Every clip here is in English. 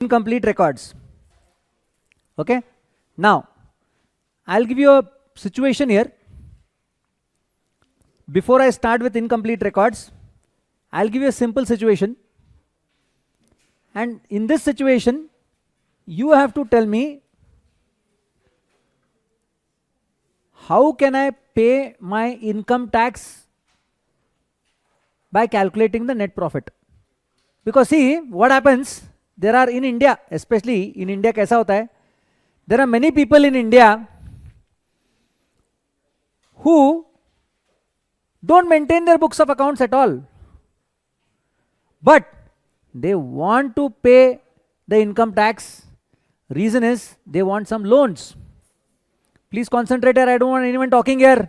incomplete records. Okay, now I'll give you a situation here. Before I start with incomplete records, I'll give you a simple situation, and in this situation you have to tell me how can I pay my income tax by calculating the net profit. Because see what happens, there are in India, especially in India kaisa hota hai, there are many people in India who don't maintain their books of accounts at all, but they want to pay the income tax. Reason is they want some loans. Please concentrate here, I don't want anyone talking here.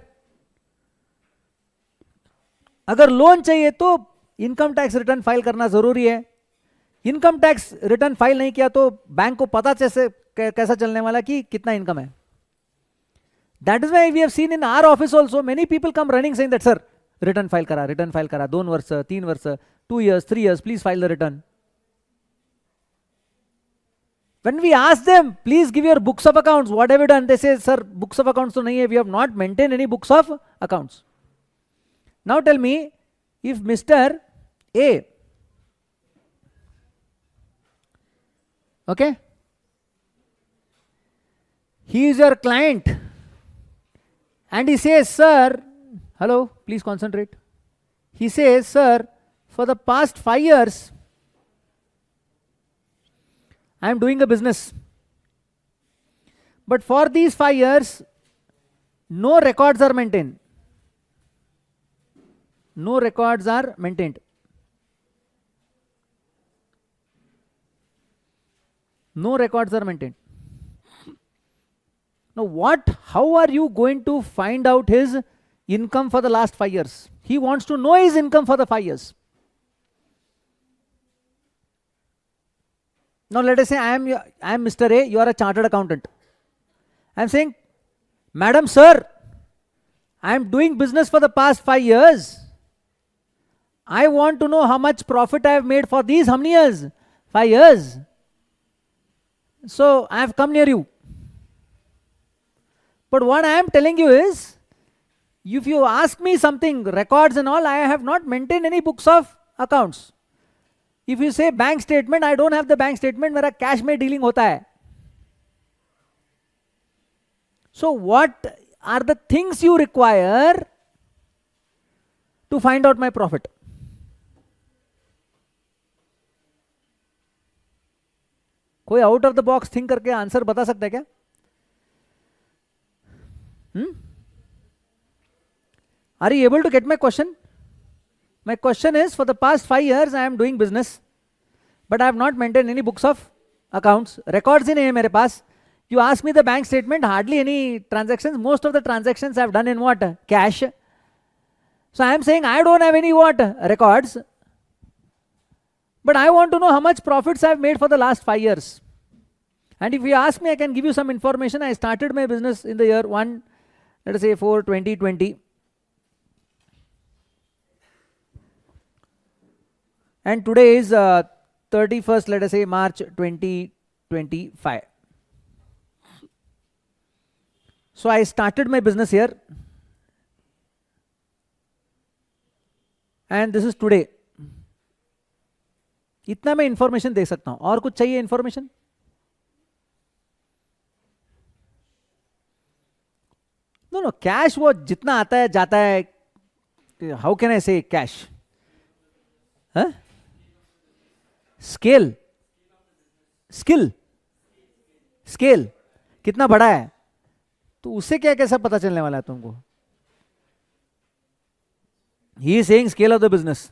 अगर loan चाहिए तो income tax return file करना जरूरी है. Income tax return file नहीं किया तो bank को पता कैसा चलने वाला कि कितना इनकम है. That is why we have seen in our office also many people come running saying that, sir, return file kara, 2 वर्ष, 3 वर्ष, 2 years, 3 years, please file the return. When we ask them, please give your books of accounts, what have you done? They say, sir, books of accounts to nahi hai, we have not maintained any books of accounts. Now tell me, if Mr. A, okay, he is your client, and he says, sir, hello, please concentrate. He says, sir, for the past 5 years, I am doing a business. But for these 5 years, no records are maintained. No records are maintained. No records are maintained. Now how are you going to find out his income for the last 5 years? He wants to know his income for the 5 years. Now let us say I am Mr. A, you are a chartered accountant. I am saying, Madam, sir, I am doing business for the past 5 years. I want to know how much profit I have made for these how many years? 5 years. So I have come near you. But what I am telling you is, if you ask me something, records and all, I have not maintained any books of accounts. If you say bank statement, I don't have the bank statement, मेरा cash में dealing होता है. So what are the things you require to find out my profit? कोई out of the box think करके answer बता सकता है क्या? Are you able to get my question? My question is, for the past 5 years I am doing business, but I have not maintained any books of accounts. Records ही नहीं है मेरे पास. You ask me the bank statement, hardly any transactions. Most of the transactions I have done in what? Cash. So I am saying I don't have any what? Records. But I want to know how much profits I have made for the last 5 years. And if you ask me, I can give you some information. I started my business in the year 1, let us say 2020. And today is 31st, let us say March 2025. So I started my business here. And this is today. इतना मैं information दे सकता हूं. और कुछ चाहिए information? No cash वो जितना आता है जाता है. हाउ कैन आई से कैश? स्केल स्केल कितना बड़ा है तो उससे क्या कैसा पता चलने वाला है तुमको? He is saying scale of the business.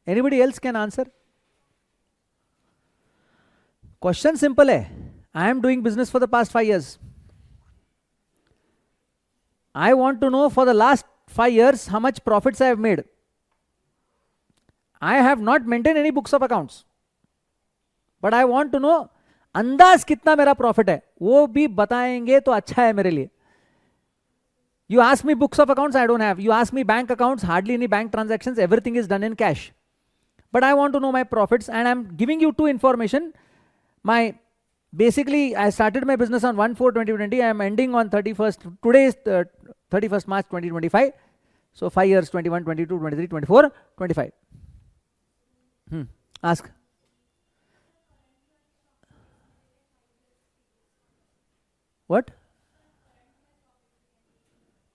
Anybody else can answer? Question simple है. I am doing business for the past 5 years. I want to know for the last 5 years how much profits I have made. I have not maintained any books of accounts. But I want to know अंदाज कितना मेरा profit है. वो भी बताएंगे तो अच्छा है मेरे लिए. You ask me books of accounts, I don't have. You ask me bank accounts, hardly any bank transactions, everything is done in cash. But I want to know my profits, and I'm giving you two information. Basically, I started my business on 1/4/2020. I am ending on 31st. Today is 31st March 2025. So 5 years, 21, 22, 23, 24, 25. Ask. What?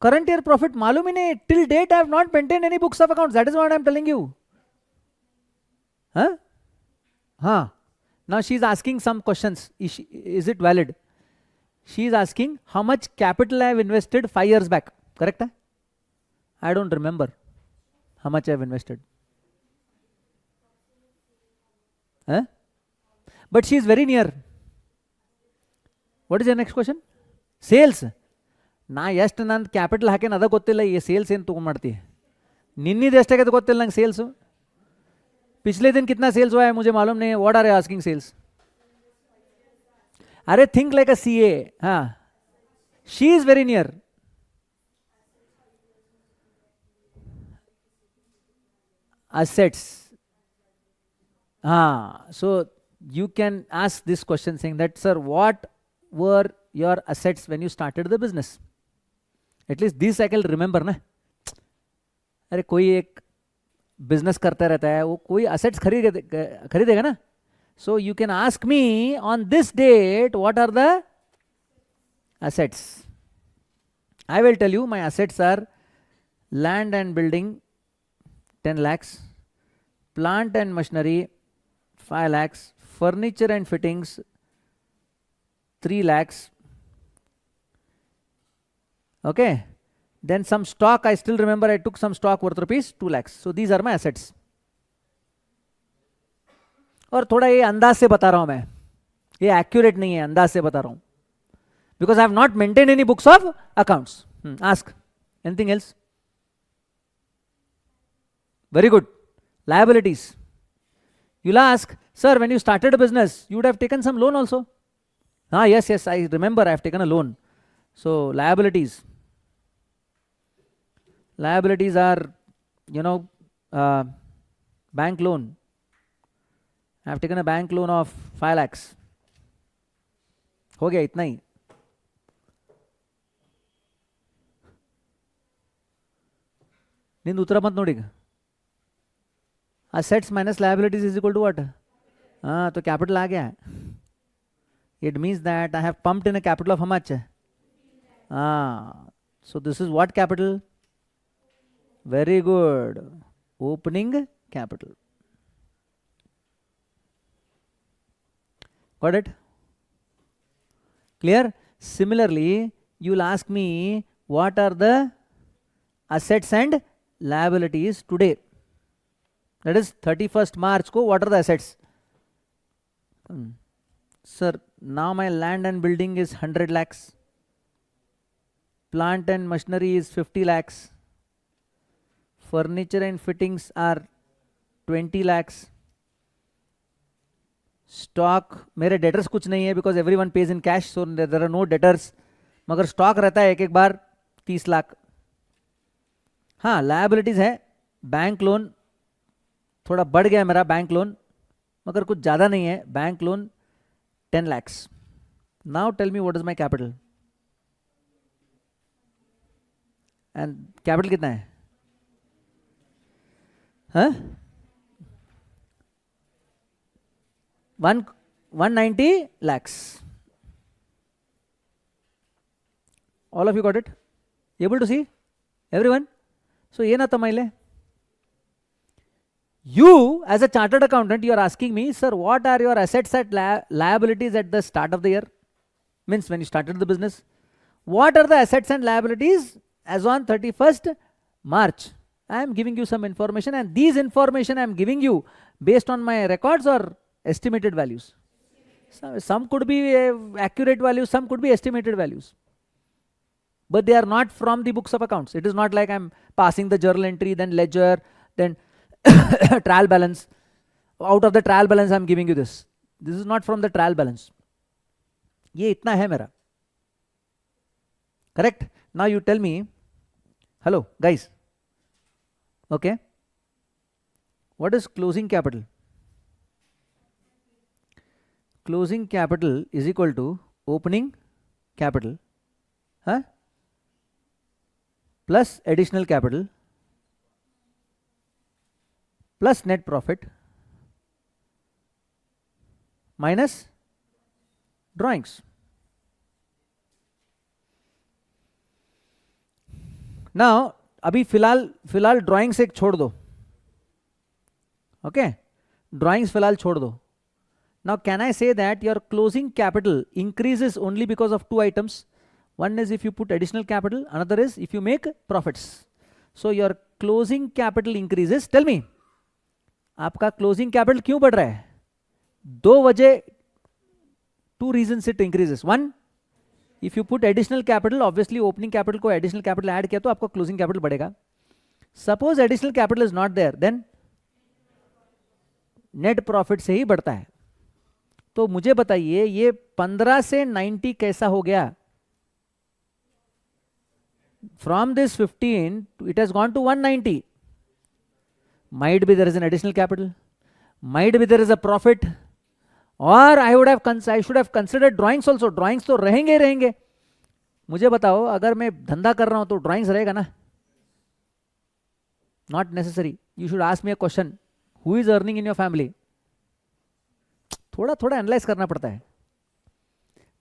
Current year profit मालूम ही नहीं. Till date I have not maintained any books of accounts. That is what I am telling you. Huh? Now she is asking some questions. Is it valid? She is asking how much capital I have invested 5 years back. Correct? I don't remember how much I have invested. But she is very near. What is your next question? Sales. ನಾ ಎಷ್ಟು ನನ್ನ capital ಹಾಕೇನು ಅದ ಗೊತ್ತಿಲ್ಲ. ಈ sales ಏನು ತೊಗೊಂಡ್ಮಾಡ್ತಿ ನಿನ್ನಿದು ಎಷ್ಟಾಗೈತೆ ಗೊತ್ತಿಲ್ಲ ನಂಗೆ ಸೇಲ್ಸು. पिछले दिन कितना सेल्स हुआ है मुझे मालूम नहीं है. What are you asking sales? अरे थिंक लाइक अ सीए. हाँ, she is very near. assets. So you can ask this question saying that, sir, what were your assets when you started the business? At least this I can remember ना. अरे कोई एक business करता रहता है, वो कोई असेट्स खरीदेगा ना. So you can ask me on this date what are the assets. I will tell you my assets are land and building 10 lakhs, plant and machinery 5 lakhs, furniture and fittings 3 lakhs. Okay, then some stock, I still remember I took some stock worth rupees 2 lakhs. So these are my assets. और थोड़ा ये अंदाज से बता रहा हूं मैं, ये एक्यूरेट नहीं है, अंदाज से बता रहा हूं, because I have not maintained any books of accounts. Ask anything else. Very good. Liabilities. You'll ask, sir, when you started a business you would have taken some loan also. Yes, I remember I have taken a loan. So liabilities are, bank loan. I have taken a bank loan of 5 lakhs. हो गया इतना ही. नींद उतरा मत नोड़ी. assets minus liabilities is equal to what? तो capital आ गया. It means that I have pumped in a capital of how much? So this is what capital? Very good. Opening capital. Got it? Clear? Similarly, you will ask me what are the assets and liabilities today. That is 31st March ko what are the assets? Sir, now my land and building is 100 lakhs. Plant and machinery is 50 lakhs. Furniture and fittings are 20 lakhs. Stock, मेरे debtors कुछ नहीं है because everyone pays in cash, so there are no debtors. मगर stock रहता है एक बार 30 लाख. हाँ, liabilities है. बैंक लोन थोड़ा बढ़ गया मेरा बैंक लोन, मगर कुछ ज़्यादा नहीं है. Bank loan 10 lakhs. Now tell me what is my capital? And capital कितना है? 190 lakhs. All of you got it? Able to see? Everyone? So ये ना तमाइले. You as a chartered accountant, you are asking me, sir, what are your assets and liabilities at the start of the year? Means when you started the business. What are the assets and liabilities as on 31st March? I am giving you some information, and these information I am giving you based on my records or estimated values. Some could be accurate values, some could be estimated values. But they are not from the books of accounts. It is not like I am passing the journal entry, then ledger, then trial balance. Out of the trial balance I am giving you this. This is not from the trial balance. ये इतना है मेरा. Correct? Now you tell me, Hello, guys. Okay. What is closing capital? Closing capital is equal to opening capital, huh? Plus additional capital plus net profit minus drawings. Now अभी फिलहाल drawings एक छोड़ दो. Okay, drawings फिलहाल छोड़ दो. Now can I say that your closing capital increases only because of two items? One is if you put additional capital, another is if you make profits. So your closing capital increases. Tell me, आपका closing capital क्यों बढ़ रहा है? दो वजह, two reasons it increases. One, if you put additional capital, obviously opening capital को additional capital add किया तो आपका closing capital बढ़ेगा. Suppose additional capital is not there, then net profit से ही बढ़ता है. तो मुझे बताइए ये 15 से 90 कैसा हो गया? From this 15 it has gone to 190. Might be there is an additional capital, might be there is a profit, or I should have considered drawings also. Drawings तो रहेंगे. मुझे बताओ अगर मैं धंधा कर रहा हूं तो drawings रहेगा ना? Not necessary. You should ask me a question. Who is earning in your family? थोड़ा एनालाइज करना पड़ता है.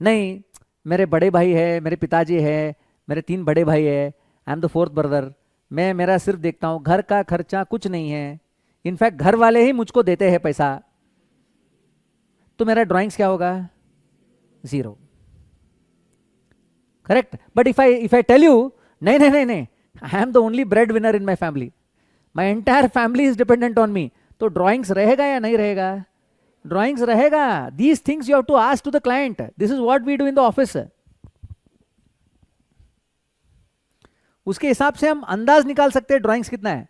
नहीं, मेरे बड़े भाई है, मेरे पिताजी है, मेरे 3 बड़े भाई है, आई एम द 4th ब्रदर. मैं मेरा सिर्फ देखता हूं, घर का खर्चा कुछ नहीं है. इनफैक्ट घर वाले ही मुझको देते हैं पैसा. तो मेरा ड्राइंग्स क्या होगा? 0. Correct. But if I tell you नहीं, I am the only breadwinner in my family, my entire family is dependent on me, तो ड्राइंग्स रहेगा या नहीं रहेगा? ड्राइंग्स रहेगा. These things you have to ask to the client. This is what we do in the office. उसके हिसाब से हम अंदाज निकाल सकते हैं ड्राइंग्स कितना है.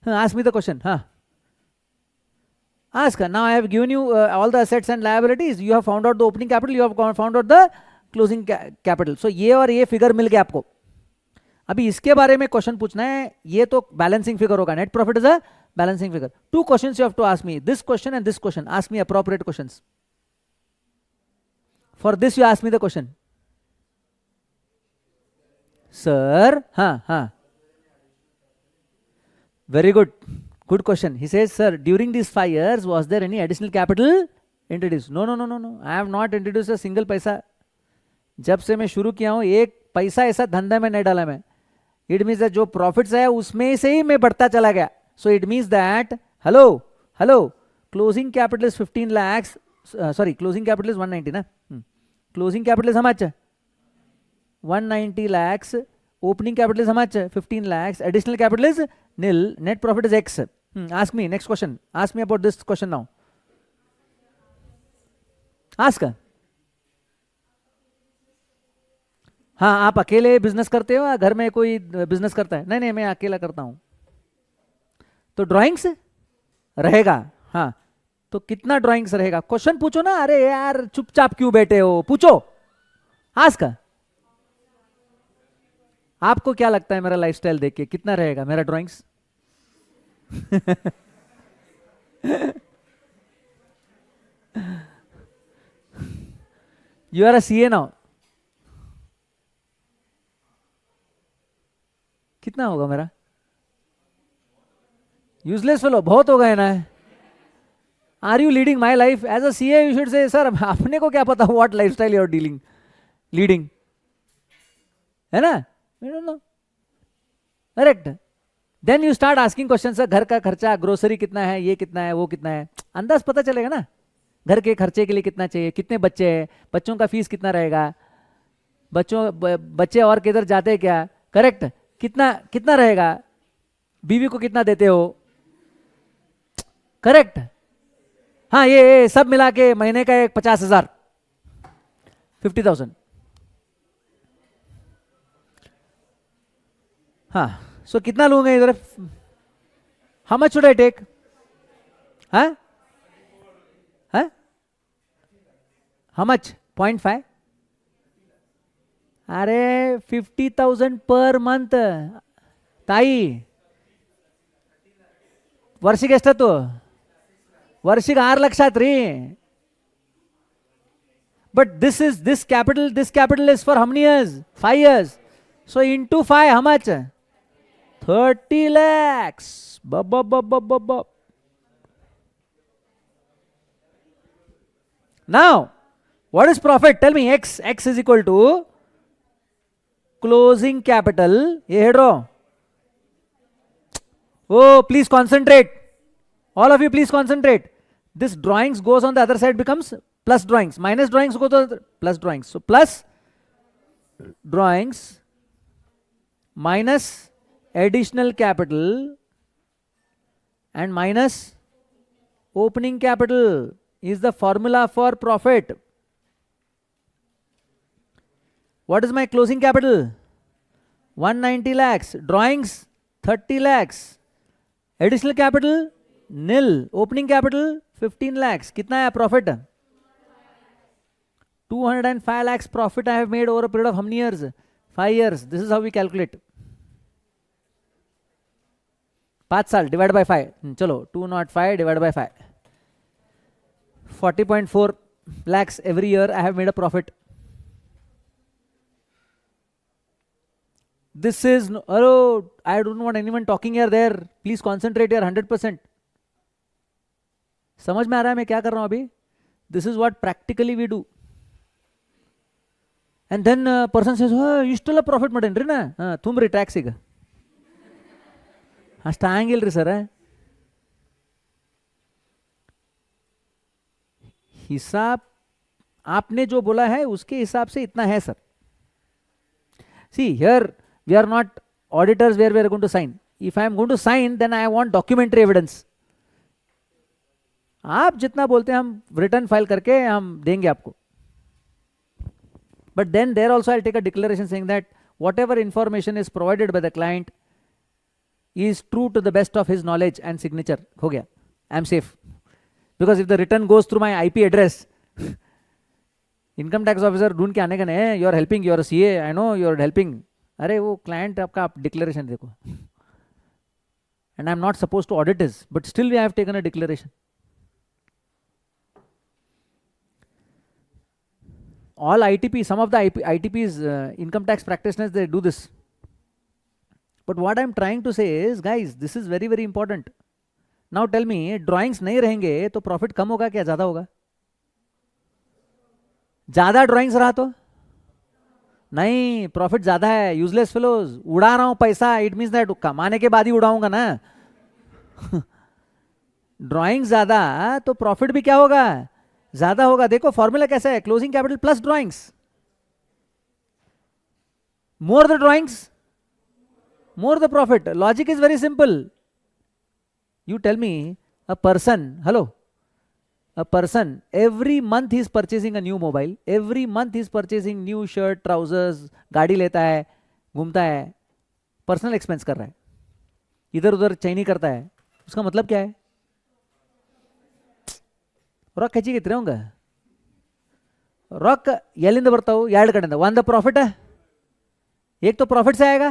Ask me the question. हाँ, ask. Now I have given you all the assets and liabilities. You have found out the opening capital, you have found out the closing capital. So ये और ये figure मिल गया आपको. अभी इसके बारे में क्वेश्चन पूछना है. ये तो बैलेंसिंग फिगर होगा. Net profit is a balancing figure. 2 questions you have to ask me. This question and this question. Ask me appropriate questions. For this you ask me the question. Sir, हाँ. Very good. Good question. He says, sir, during these 5 years, was there any additional capital introduced? No. I have not introduced a single पैसा. जब से मैं शुरू किया हूं एक पैसा ऐसा धंधा में नहीं डाला मैं. It means that जो profits है उसमें से ही मैं बढ़ता चला गया. So it means that, hello, closing capital is 15 lakhs. Sorry, closing capital is 190 na. Closing capital is how much? 190 lakhs. Opening capital is how much? 15 lakhs. Additional capital is nil. Net profit is X. Ask me next question. Ask me about this question now. Ask. हाँ, आप अकेले business करते हो या घर में कोई business करता है? नहीं, मैं अकेला करता हूं. तो ड्राइंग्स रहेगा. हाँ, तो कितना ड्राइंग्स रहेगा? क्वेश्चन पूछो ना. अरे यार चुपचाप क्यों बैठे हो? पूछो. आस्क. आपको क्या लगता है मेरा लाइफस्टाइल देख के कितना रहेगा मेरा drawings? You are a CA now. कितना होगा मेरा? Useless fellow. बहुत हो गए ना. Are you leading my life? As a CA you should say sir अपने को क्या पता what lifestyle you are leading, है ना? I don't know. Correct. Then you start asking questions. Sir घर का खर्चा, ग्रोसरी कितना है, ये कितना है, वो कितना है. अंदाज पता चलेगा ना. घर के खर्चे के लिए कितना चाहिए, कितने बच्चे हैं, बच्चों का फीस कितना रहेगा, बच्चे और किधर जाते हैं क्या. करेक्ट. कितना रहेगा, बीवी को कितना देते हो. करेक्ट. हाँ, ये सब मिला के महीने का 50,000, 50,000. हाँ, सो कितना लूंगा इधर? How much should I take? हाँ, हाउ मच? 0.5. अरे 50,000 पर मंथ. ತಾಯಿ ವರ್ಷಿಗೆ ಎಷ್ಟತ್ತು ವರ್ಷಿಗೆ 6 ಲಕ್ಷ ಆತ್ರಿ but this capital is for how many years 5 years so into 5 how much 30 lakhs Bub. Now what is profit tell me x is equal to closing capital ye hedro oh please concentrate all of you please concentrate this drawings goes on the other side becomes plus drawings minus drawings go to plus drawings so plus drawings minus additional capital and minus opening capital is the formula for profit. What is my closing capital 190 lakhs drawings 30 lakhs additional capital nil opening capital 15 lakhs kitna hai profit 205 lakhs profit I have made over a period of how many years 5 years this is how we calculate 5 साल divided by 5 चलो 205 divided by 5 40.4 lakhs every year I have made a profit this is hello I don't want anyone talking here there please concentrate here 100% समझ में आ रहा है मैं क्या कर रहा हूं अभी this is what practically we do and then person says oh ಇಷ್ಟೆಲ್ಲ ಪ್ರಾಫಿಟ್ ಮಾಡೇನ್ರಿ ನಾ ತುಂಬ್ರಿ ಟ್ಯಾಕ್ಸಿಗೆ ಅಷ್ಟು ಆಗಂಗಿಲ್ರಿ ಸರ್ हिसाब आपने जो बोला है उसके हिसाब से इतना है sir see here we are not auditors where we are going to sign if I am going to sign then I want documentary evidence आप जितना बोलते हैं हम रिटर्न फाइल करके हम देंगे आपको but then there also I'll take a declaration saying that whatever information is provided by the client is true to the best of his knowledge and signature हो गया I am safe because if the return goes through my IP address income tax officer ढूंढ के आने का नहीं you are helping you are a CA I know you are helping अरे वो client आपका आप declaration देखो and I am not supposed to audit this but still we have taken a declaration all ITP some of the ITPs income tax practitioners they do this but what I am trying to say is guys this is very very important now tell me drawings नहीं रहेंगे तो profit कम होगा क्या ज्यादा होगा ज्यादा drawings रहा तो नहीं प्रॉफिट ज्यादा है यूजलेस फेलोज उड़ा रहा हूं पैसा इट मींस दैट कमाने के बाद ही उड़ाऊंगा ना ड्राइंग ज्यादा तो प्रॉफिट भी क्या होगा ज्यादा होगा देखो फॉर्मूला कैसा है closing capital plus drawings more the drawings more the profit logic is very simple you tell me a person every month he is purchasing a new mobile every month he is purchasing new shirt trousers गाड़ी लेता है घूमता है personal expense कर रहा है इधर उधर चैनी करता है उसका मतलब क्या है ರೊಕ್ಕ ಹೆಚ್ಚಿಗೆ ಐತ್ರಿ ಅವಂಗ ರೊಕ್ಕ ಎಲ್ಲಿಂದ ಬರ್ತಾವು ಎರಡು ಕಡೆಯಿಂದ ಒಂದು ಪ್ರಾಫಿಟ್ एक तो प्रॉफिट से आएगा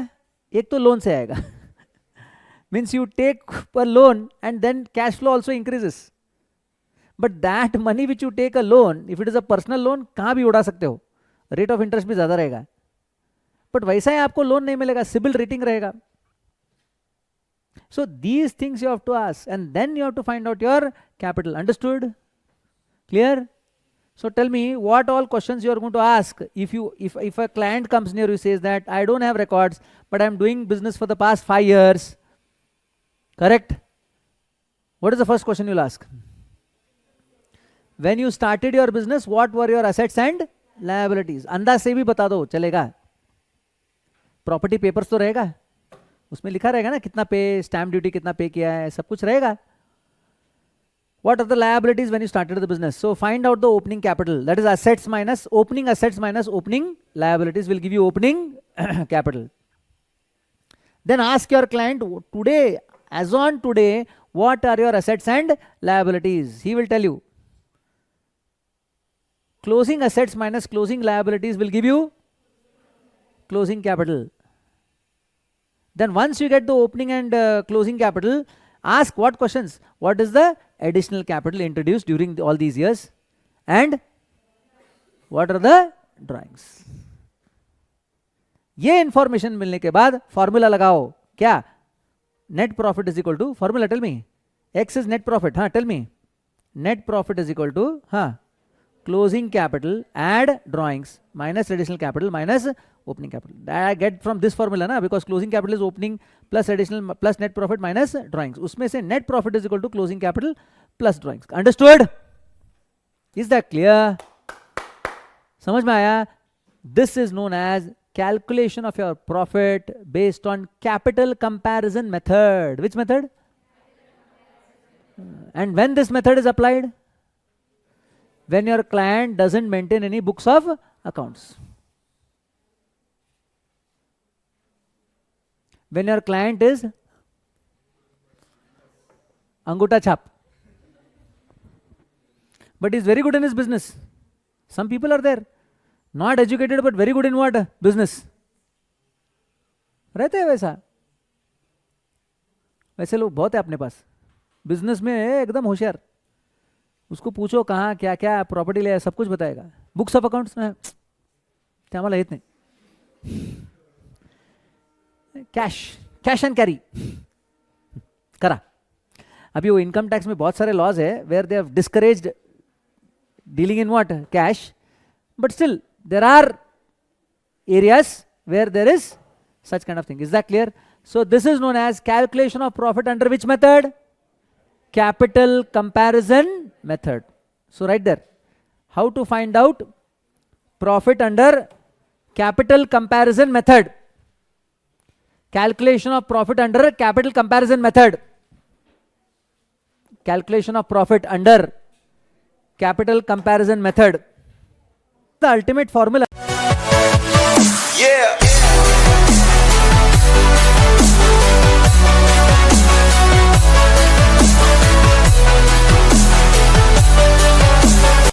एक तो लोन से आएगा means you take a loan and then cash flow also increases but that money which you take a loan if it is a personal loan कहाँ भी उड़ा सकते हो रेट ऑफ इंटरेस्ट भी ज़्यादा रहेगा बट वैसा ही आपको लोन नहीं मिलेगा सिबिल रेटिंग रहेगा so these things you have to ask and then you have to find out your capital understood clear so tell me what all questions you are going to ask if a client comes near you says that I don't have records but I am doing business for the past 5 years correct what is the first question you'll ask when you started your business what were your assets and liabilities अंदाज से भी बता दो चलेगा property papers तो रहेगा उसमें लिखा रहेगा ना कितना पे स्टैम्प ड्यूटी कितना पे किया है सब कुछ रहेगा what are the liabilities when you started the business so find out the opening capital that is assets minus opening liabilities will give you opening capital then ask your client today as on today what are your assets and liabilities he will tell you closing assets minus closing liabilities will give you closing capital Then once you get the opening and closing capital, ask what questions? What is the additional capital introduced during all these years? And what are the drawings? ये information मिलने के बाद formula लगाओ. क्या? Net profit is equal to, formula tell me. X is net profit. हाँ, tell me. Net profit is equal to, हाँ, closing capital add drawings minus additional capital minus opening capital. That I get from this formula na, because closing capital is opening plus additional plus net profit minus drawings. उसमें से net profit is equal to closing capital plus drawings. Understood? Is that clear? समझ में आया? This is known as calculation of your profit based on capital comparison method. Which method? And when this method is applied? When your client doesn't maintain any books of accounts. When your client is Anguta Chap, but is very good in his business. Some people are there, not educated but very good in what? Business. रहते हैं वैसा. वैसे लोग बहुत है अपने पास. Business में एकदम होशियार. उसको पूछो कहाँ क्या क्या प्रॉपर्टी ले, सब कुछ बताएगा. बुक्स ऑफ अकाउंट्स में ते आम्हाला येत नाही. कैश एंड कैरी करा. अभी वो इनकम टैक्स में बहुत सारे लॉज है where they have discouraged dealing in what? Cash. But still there are areas where there is such kind of thing. Is that clear? So this is known as calculation of profit under which method? Capital comparison method. So write there. How to find out profit under capital comparison method? Calculation of profit under capital comparison method. Calculation of profit under capital comparison method. The ultimate formula.